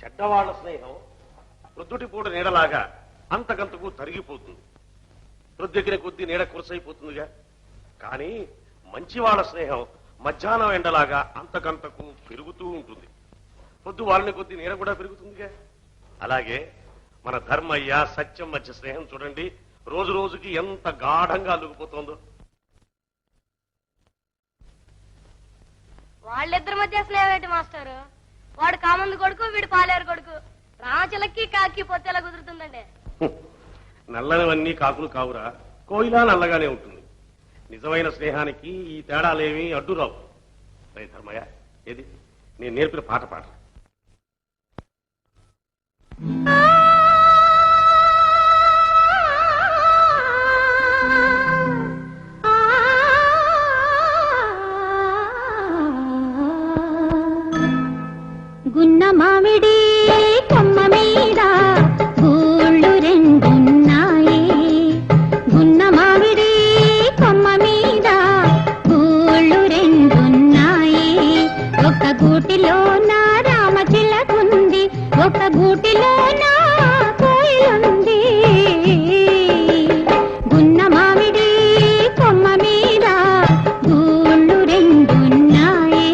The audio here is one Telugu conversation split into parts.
చెడ్డవాళ్ల స్నేహం ప్రొద్దుటి పూట నీడలాగా అంతకంతకు తరిగిపోతుంది. ప్రొద్దెక్కిన కొద్దీ నీడ కురసైపోతుందిగా. కానీ మంచివాళ్ల స్నేహం మధ్యాహ్నం ఎండలాగా అంతకంతకు పెరుగుతూ ఉంటుంది. పొద్దు వాళ్ళని కొద్దీ నీడ కూడా పెరుగుతుందిగా. అలాగే మన ధర్మయ్య సత్యం మధ్య స్నేహం చూడండి, రోజు రోజుకి ఎంత గాఢంగా అల్లుకుపోతుందో. వాళ్ళిద్దరి మధ్య స్నేహం ఏంటి మాస్టారు? వాడు కామందు కొడుకు, వీడు పాలేరు కొడుకు. రామచిలకి కాకి పొత్తి ఎలా కుదురుతుందండి? నల్లనివన్నీ కాకులు కావురా, కోయిలా నల్లగానే ఉంటుంది. నిజమైన స్నేహానికి ఈ తేడాలేమీ అడ్డురావు. ధర్మయ్య, ఏది నేను నేర్పిన పాట పాట. గున్న మామిడి కొమ్మ మీద గూళ్ళు రెండున్నాయి. గున్న మామిడి కొమ్మ మీద గూళ్ళు రెండున్నాయి. ఒక గూటిలో నా రామచిలకుంది, ఒక గూటిలో నా కోయిలుంది. గున్న మామిడి కొమ్మ మీద గూళ్ళు రెండున్నాయి.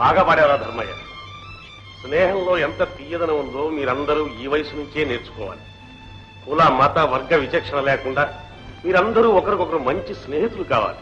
బాగా పాడారా ధర్మయ్య. స్నేహంలో ఎంత తీయదనం ఉందో మీరందరూ ఈ వయసు నుంచే నేర్చుకోవాలి. కుల మత వర్గ విచక్షణ లేకుండా మీరందరూ ఒకరికొకరు మంచి స్నేహితులు కావాలి.